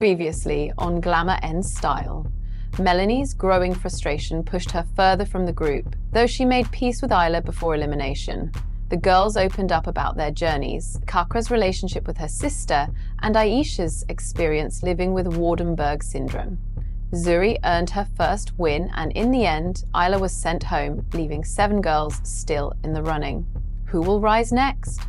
Previously on Glamour Ends Style, Melanie's growing frustration pushed her further from the group, though she made peace with Isla before elimination. The girls opened up about their journeys, Kakra's relationship with her sister, and Aisha's experience living with Wardenberg syndrome. Zuri earned her first win, and in the end, Isla was sent home, leaving 7 girls still in the running. Who will rise next?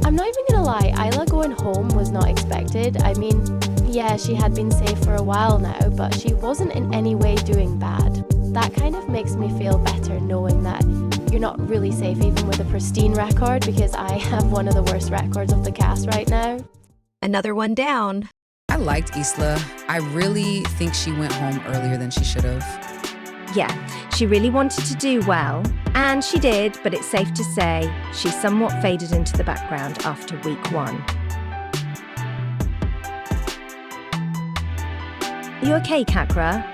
I'm not even gonna lie, Isla going home was not expected. I mean, yeah, she had been safe for a while now, but she wasn't in any way doing bad. That kind of makes me feel better knowing that you're not really safe even with a pristine record, because I have one of the worst records of the cast right now. Another one down. I liked Isla. I really think she went home earlier than she should have. Yeah, she really wanted to do well, and she did, but it's safe to say she somewhat faded into the background after week 1. You okay, Kakra?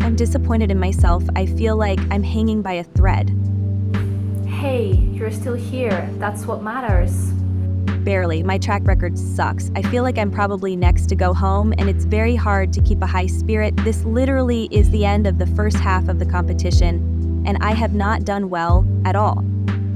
I'm disappointed in myself. I feel like I'm hanging by a thread. Hey, you're still here. That's what matters. Barely. My track record sucks. I feel like I'm probably next to go home, and it's very hard to keep a high spirit. This literally is the end of the first half of the competition, and I have not done well at all.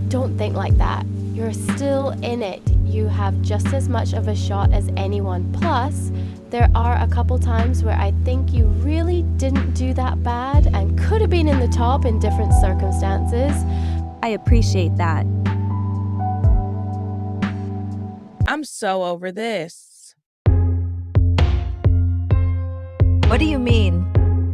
Don't think like that. You're still in it. You have just as much of a shot as anyone. Plus, there are a couple times where I think you really didn't do that bad and could have been in the top in different circumstances. I appreciate that. I'm so over this. What do you mean?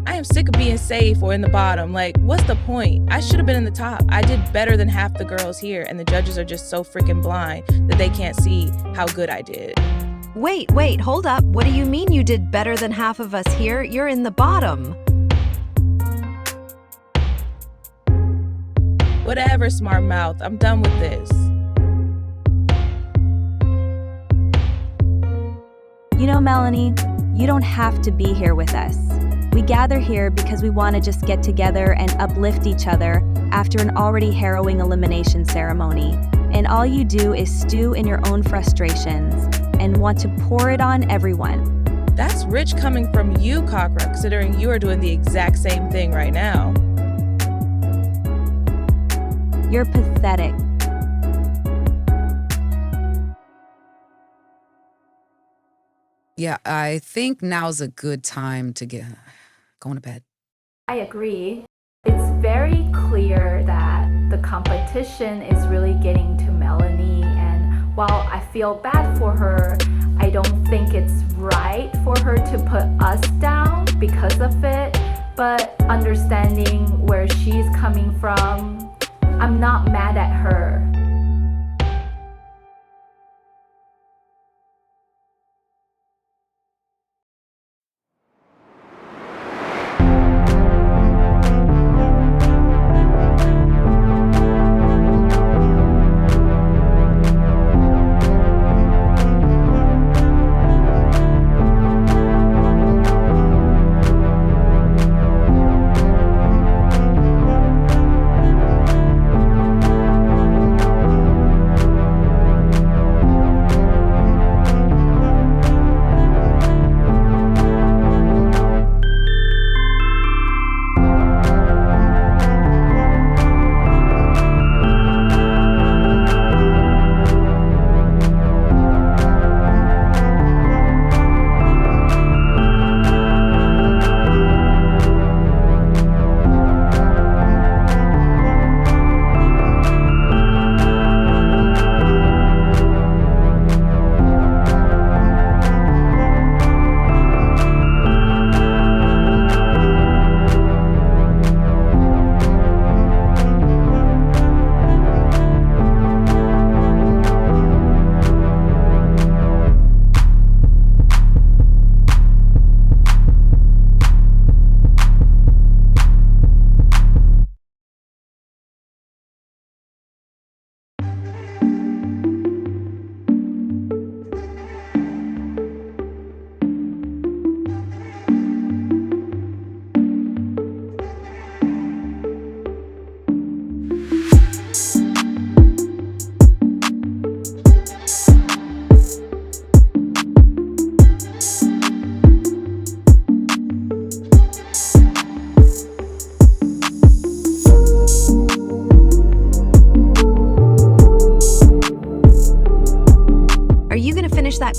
I am sick of being safe or in the bottom. Like, what's the point? I should have been in the top. I did better than half the girls here, and the judges are just so freaking blind that they can't see how good I did. Wait, hold up. What do you mean you did better than half of us here? You're in the bottom. Whatever, smart mouth. I'm done with this. You know, Melanie, you don't have to be here with us. We gather here because we want to just get together and uplift each other after an already harrowing elimination ceremony. And all you do is stew in your own frustrations and want to pour it on everyone. That's rich coming from you, Kakra, considering you are doing the exact same thing right now. You're pathetic. Yeah, I think now's a good time to get going to bed. I agree. It's very clear that the competition is really getting to Melanie, and while I feel bad for her, I don't think it's right for her to put us down because of it, but understanding where she's coming from, I'm not mad at her.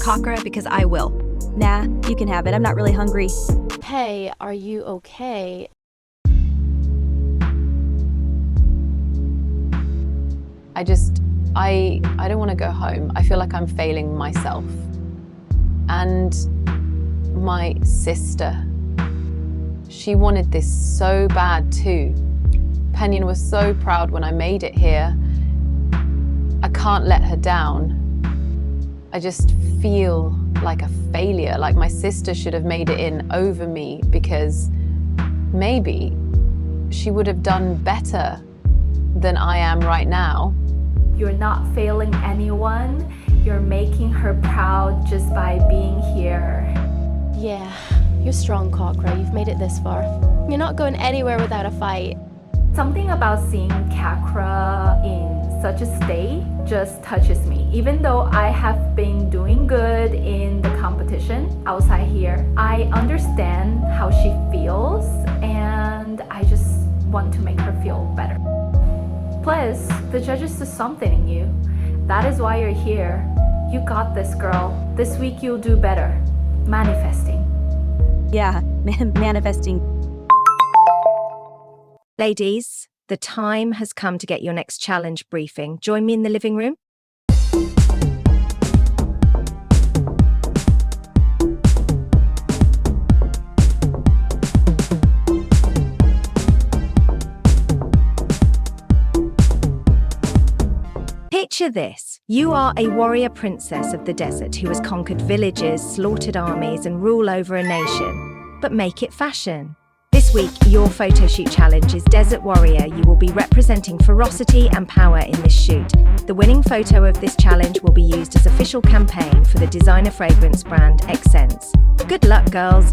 Kakra, because I will. Nah, you can have it. I'm not really hungry. Hey, are you okay? I don't want to go home. I feel like I'm failing myself. And my sister, she wanted this so bad too. Penyon was so proud when I made it here. I can't let her down. I just feel like a failure, like my sister should have made it in over me because maybe she would have done better than I am right now. You're not failing anyone. You're making her proud just by being here. Yeah, you're strong, Kakra. You've made it this far. You're not going anywhere without a fight. Something about seeing Kakra in such a state just touches me. Even though I have been doing good in the competition outside here, I understand how she feels and I just want to make her feel better. Plus, the judges see something in you. That is why you're here. You got this, girl. This week you'll do better. Manifesting. Yeah, manifesting. Ladies, the time has come to get your next challenge briefing. Join me in the living room. Picture this. You are a warrior princess of the desert who has conquered villages, slaughtered armies, and rule over a nation. But make it fashion. This week, your photo shoot challenge is Desert Warrior. You will be representing ferocity and power in this shoot. The winning photo of this challenge will be used as official campaign for the designer fragrance brand Xsense. Good luck, girls.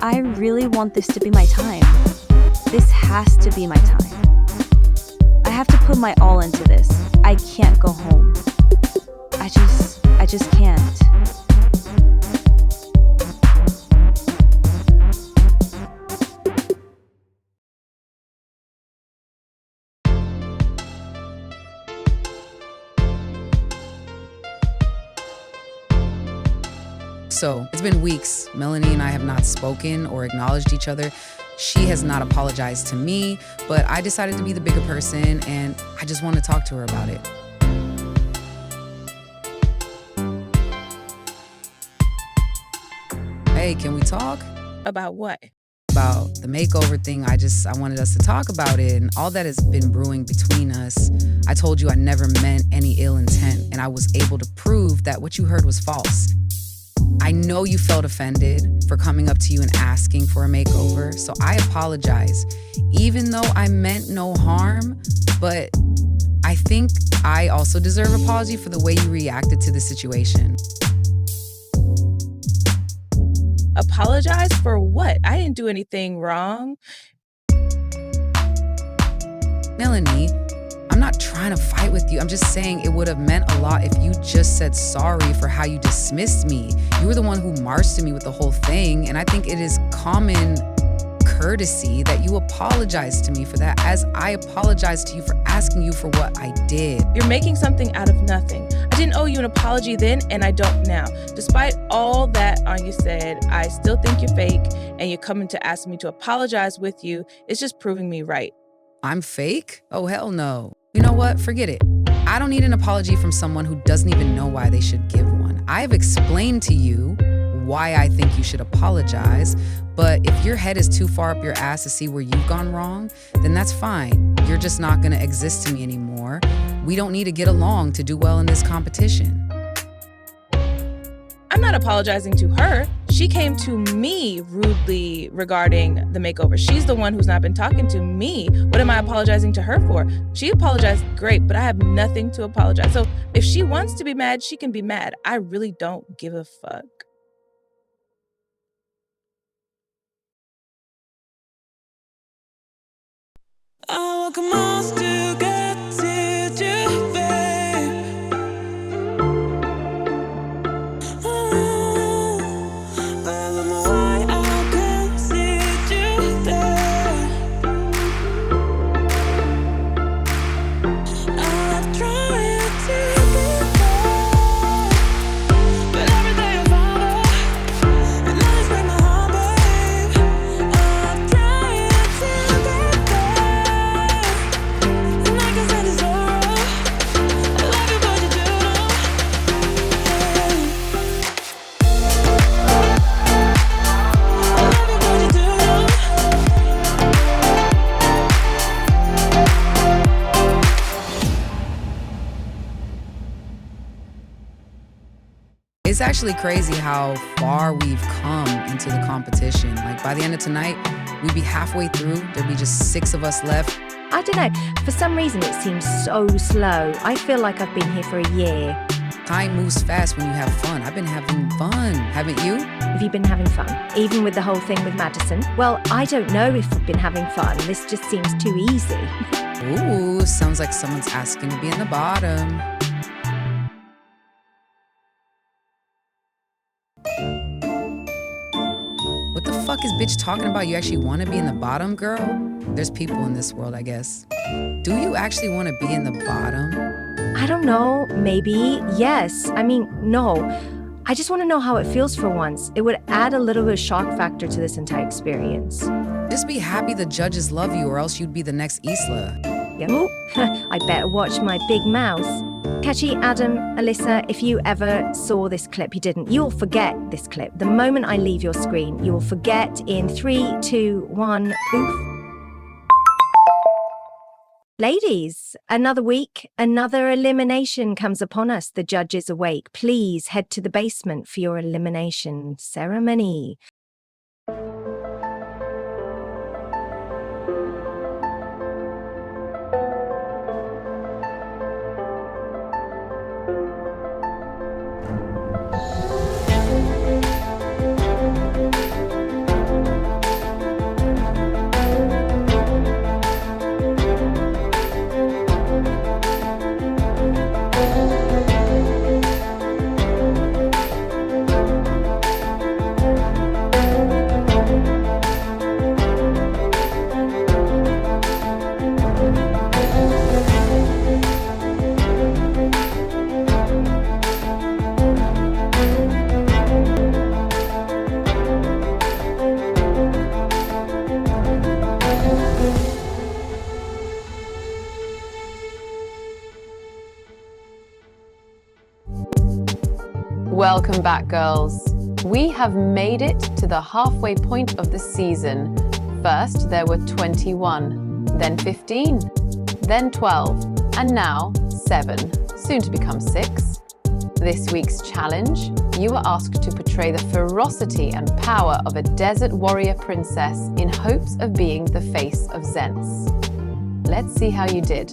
I really want this to be my time. This has to be my time. I have to put my all into this. I can't go home. I just can't. So, it's been weeks. Melanie and I have not spoken or acknowledged each other. She has not apologized to me, but I decided to be the bigger person and I just want to talk to her about it. Hey, can we talk? About what? About the makeover thing. I wanted us to talk about it and all that has been brewing between us. I told you I never meant any ill intent and I was able to prove that what you heard was false. I know you felt offended for coming up to you and asking for a makeover, so I apologize. Even though I meant no harm, but I think I also deserve an apology for the way you reacted to the situation. Apologize for what? I didn't do anything wrong. Melanie, I'm not trying to fight with you. I'm just saying it would have meant a lot if you just said sorry for how you dismissed me. You were the one who marched to me with the whole thing, and I think it is common courtesy that you apologize to me for that, as I apologize to you for asking you for what I did. You're making something out of nothing. I didn't owe you an apology then, and I don't now. Despite all that Anya said, I still think you're fake, and you're coming to ask me to apologize with you. It's just proving me right. I'm fake? Oh, hell no. You know what? Forget it. I don't need an apology from someone who doesn't even know why they should give one. I have explained to you why I think you should apologize, but if your head is too far up your ass to see where you've gone wrong, then that's fine. You're just not gonna exist to me anymore. We don't need to get along to do well in this competition. I'm not apologizing to her. She came to me rudely regarding the makeover. She's the one who's not been talking to me. What am I apologizing to her for? She apologized, great, but I have nothing to apologize. So if she wants to be mad, she can be mad. I really don't give a fuck. I walk miles to get to you, babe. I don't know why I can't see you there. I'm trying to be there. It's actually crazy how far we've come into the competition. Like by the end of tonight, we'd be halfway through. There'd be just 6 of us left. I don't know, for some reason it seems so slow. I feel like I've been here for a year. Time moves fast when you have fun. I've been having fun, haven't you? Have you been having fun? Even with the whole thing with Madison? Well, I don't know if I've been having fun. This just seems too easy. Ooh, sounds like someone's asking to be in the bottom. What the fuck is bitch talking about? You actually want to be in the bottom, girl? There's people in this world, I guess. Do you actually want to be in the bottom? I don't know, maybe, yes. I mean, no. I just want to know how it feels for once. It would add a little bit of shock factor to this entire experience. Just be happy the judges love you, or else you'd be the next Isla. Yeah. Oh, I better watch my big mouth. Catchy, Adam, Alyssa, if you ever saw this clip, you didn't. You'll forget this clip. The moment I leave your screen, you will forget in 3, 2, 1, poof. Ladies, another week, another elimination comes upon us. The judges awake. Please head to the basement for your elimination ceremony. Welcome back, girls. We have made it to the halfway point of the season. First, there were 21, then 15, then 12, and now 7, soon to become 6. This week's challenge, you were asked to portray the ferocity and power of a desert warrior princess in hopes of being the face of Zents. Let's see how you did.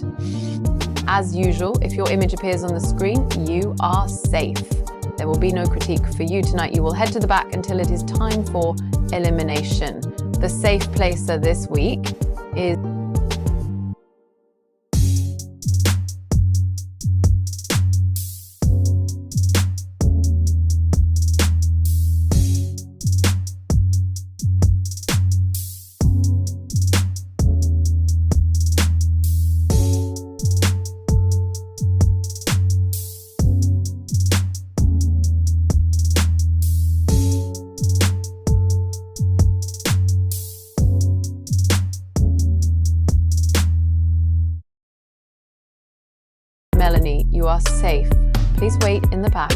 As usual, if your image appears on the screen, you are safe. There will be no critique for you tonight. You will head to the back until it is time for elimination. The safe placer this week is Melanie. You are safe. Please wait in the back.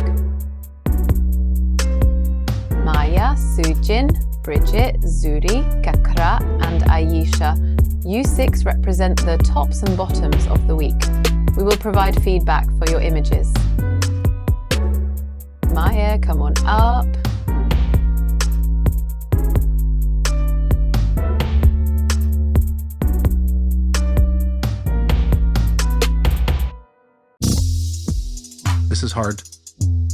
Maya, Sujin, Bridget, Zuri, Kakra, and Ayesha. You 6 represent the tops and bottoms of the week. We will provide feedback for your images. Maya, come on up. This is hard.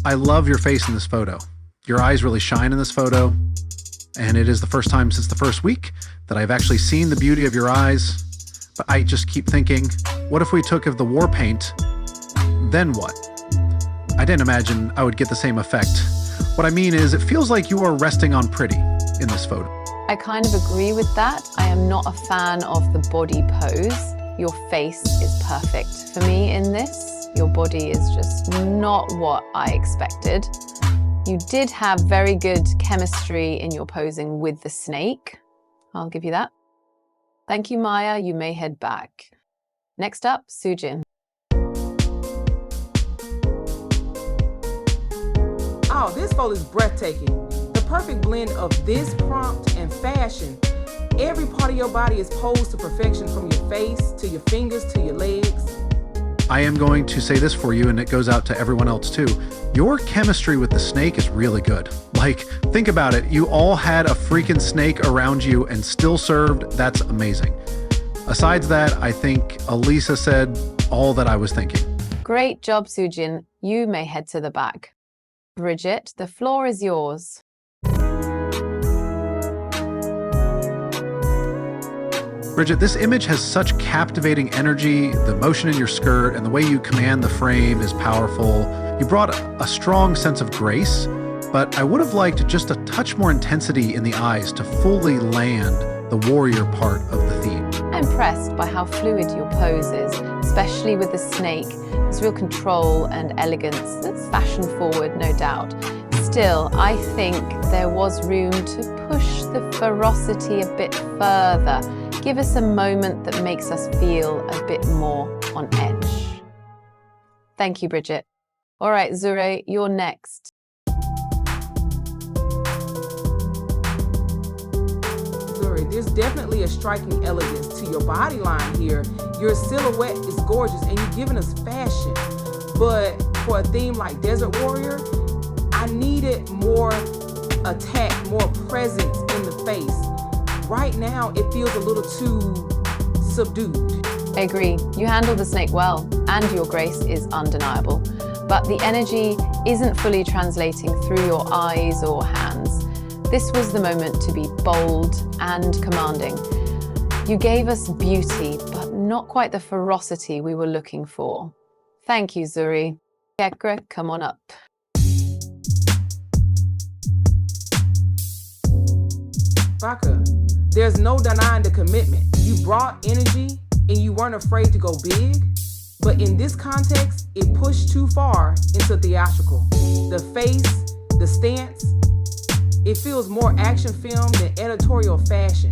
I love your face in this photo. Your eyes really shine in this photo. And it is the first time since the first week that I've actually seen the beauty of your eyes. But I just keep thinking, what if we took of the war paint? Then what? I didn't imagine I would get the same effect. What I mean is, it feels like you are resting on pretty in this photo. I kind of agree with that. I am not a fan of the body pose. Your face is perfect for me in this. Your body is just not what I expected. You did have very good chemistry in your posing with the snake. I'll give you that. Thank you, Maya. You may head back. Next up, Sujin. Oh, this photo is breathtaking. The perfect blend of this prompt and fashion. Every part of your body is posed to perfection, from your face to your fingers to your legs. I am going to say this for you, and it goes out to everyone else too. Your chemistry with the snake is really good. Like, think about it. You all had a freaking snake around you and still served. That's amazing. Asides that, I think Elisa said all that I was thinking. Great job, Sujin. You may head to the back. Bridget, the floor is yours. Bridget, this image has such captivating energy. The motion in your skirt and the way you command the frame is powerful. You brought a strong sense of grace, but I would have liked just a touch more intensity in the eyes to fully land the warrior part of the theme. I'm impressed by how fluid your pose is, especially with the snake. There's real control and elegance. That's fashion forward, no doubt. Still, I think there was room to push the ferocity a bit further. Give us a moment that makes us feel a bit more on edge. Thank you, Bridget. All right, Zure, you're next. Zuri, there's definitely a striking elegance to your body line here. Your silhouette is gorgeous and you're giving us fashion. But for a theme like Desert Warrior, I needed more attack, more presence in the face. Right now, it feels a little too subdued. I agree. You handle the snake well, and your grace is undeniable. But the energy isn't fully translating through your eyes or hands. This was the moment to be bold and commanding. You gave us beauty, but not quite the ferocity we were looking for. Thank you, Zuri. Kekra, come on up. Baka, there's no denying the commitment. You brought energy and you weren't afraid to go big, but in this context, it pushed too far into theatrical. The face, the stance, it feels more action film than editorial fashion.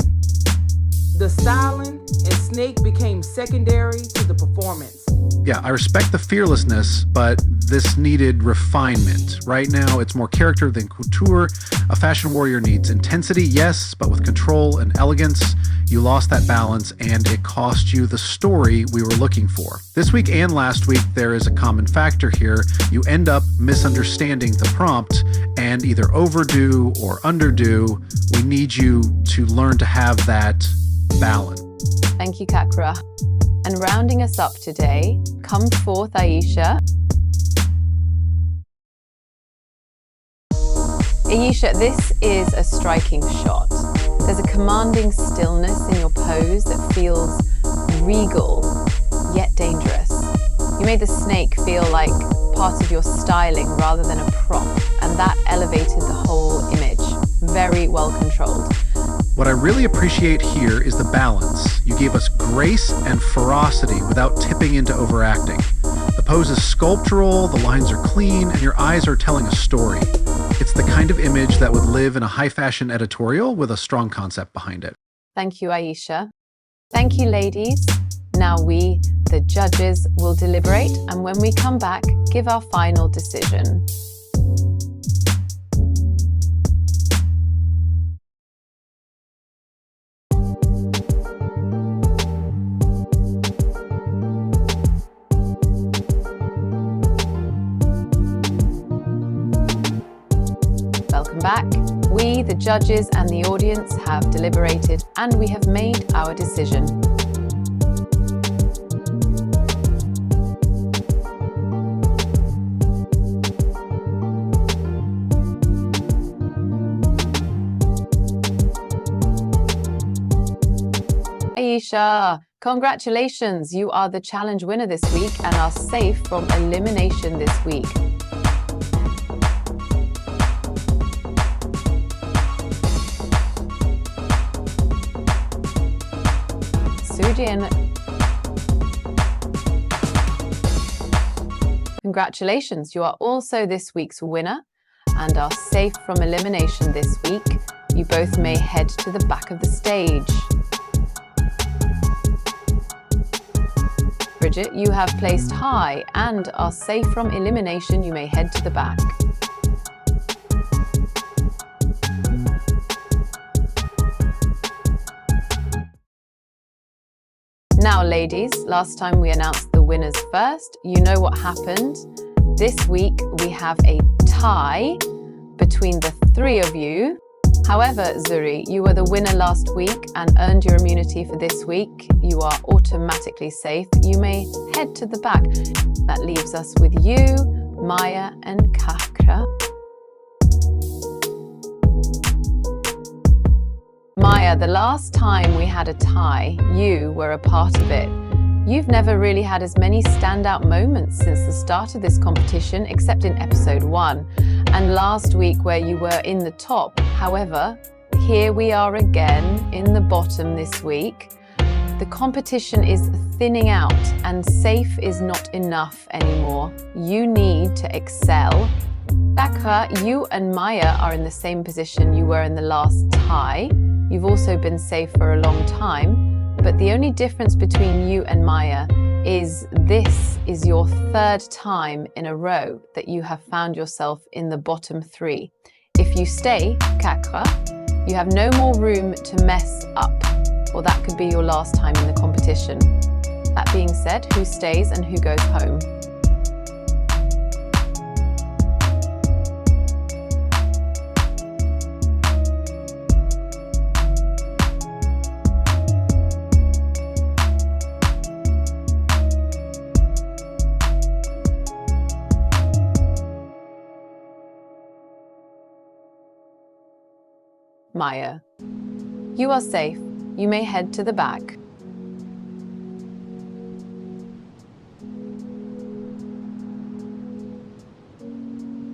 The styling and snake became secondary to the performance. Yeah, I respect the fearlessness, but this needed refinement. Right now, it's more character than couture. A fashion warrior needs intensity, yes, but with control and elegance. You lost that balance, and it cost you the story we were looking for. This week and last week, there is a common factor here. You end up misunderstanding the prompt and either overdo or underdo. We need you to learn to have that balance. Thank you, Kakra. And rounding us up today, come forth, Aisha. Aisha, this is a striking shot. There's a commanding stillness in your pose that feels regal, yet dangerous. You made the snake feel like part of your styling rather than a prop, and that elevated the whole image. Very well controlled. What I really appreciate here is the balance. You gave us grace and ferocity without tipping into overacting. The pose is sculptural, the lines are clean, and your eyes are telling a story. It's the kind of image that would live in a high fashion editorial with a strong concept behind it. Thank you, Aisha. Thank you, ladies. Now we, the judges, will deliberate, and when we come back, give our final decision. Welcome back. We, the judges and the audience, have deliberated and we have made our decision. Aisha, congratulations. You are the challenge winner this week and are safe from elimination this week. Sujin. Congratulations, you are also this week's winner and are safe from elimination this week. You both may head to the back of the stage. Bridget, you have placed high and are safe from elimination. You may head to the back. Now, ladies, last time we announced the winners first. You know what happened. This week we have a tie between the three of you. However, Zuri, you were the winner last week and earned your immunity for this week. You are automatically safe. You may head to the back. That leaves us with you, Maya, and Kakra. Maya, the last time we had a tie, you were a part of it. You've never really had as many standout moments since the start of this competition, except in episode 1 and last week where you were in the top. However, here we are again in the bottom this week. The competition is thinning out and safe is not enough anymore. You need to excel. Bakra, you and Maya are in the same position you were in the last tie. You've also been safe for a long time. But the only difference between you and Maya is this is your third time in a row that you have found yourself in the bottom 3. If you stay, Kakra, you have no more room to mess up, or that could be your last time in the competition. That being said, who stays and who goes home? Maya. You are safe. You may head to the back.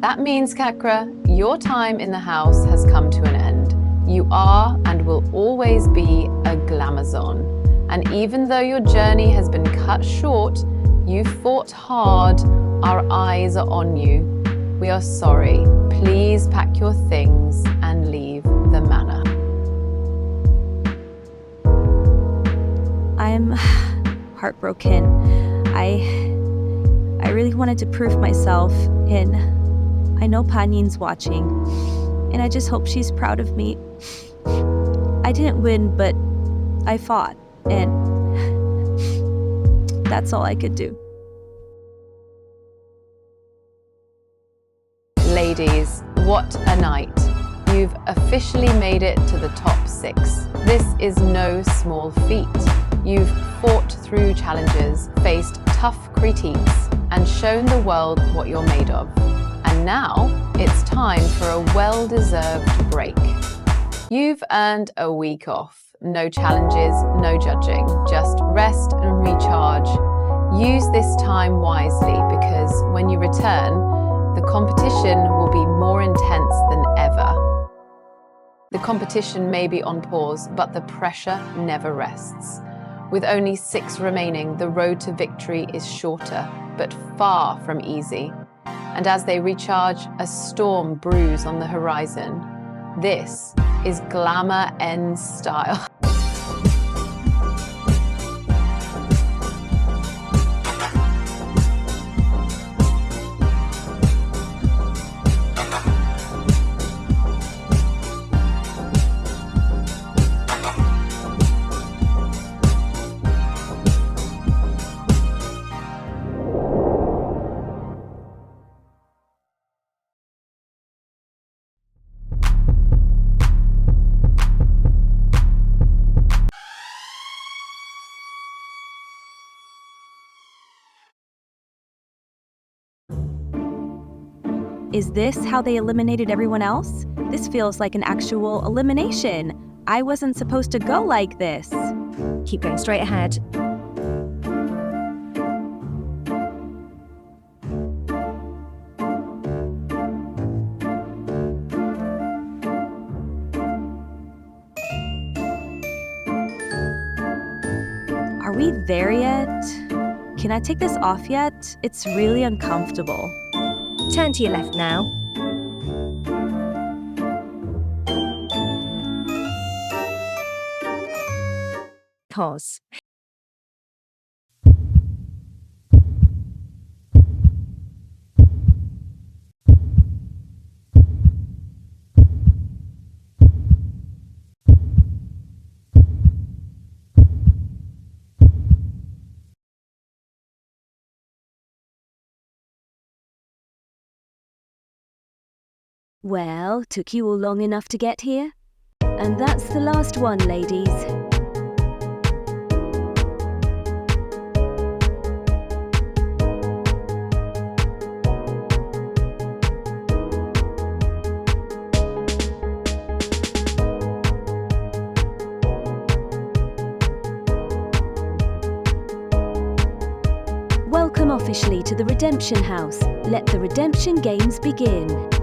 That means, Kakra, your time in the house has come to an end. You are and will always be a Glamazon. And even though your journey has been cut short, you fought hard. Our eyes are on you. We are sorry. Please pack your things and leave the manor. I'm heartbroken. I really wanted to prove myself, and I know Panyin's watching, and I just hope she's proud of me. I didn't win, but I fought, and that's all I could do. Ladies, what a night. You've officially made it to the top 6. This is no small feat. You've fought through challenges, faced tough critiques, and shown the world what you're made of. And now it's time for a well-deserved break. You've earned a week off. No challenges, no judging, just rest and recharge. Use this time wisely because when you return, the competition will be more intense than ever. The competition may be on pause, but the pressure never rests. With only 6 remaining, the road to victory is shorter, but far from easy. And as they recharge, a storm brews on the horizon. This is Glamour N style. Is this how they eliminated everyone else? This feels like an actual elimination. I wasn't supposed to go like this. Keep going straight ahead. Are we there yet? Can I take this off yet? It's really uncomfortable. Turn to your left now. Pause. Well, took you all long enough to get here? And that's the last one, ladies. Welcome officially to the Redemption House. Let the redemption games begin.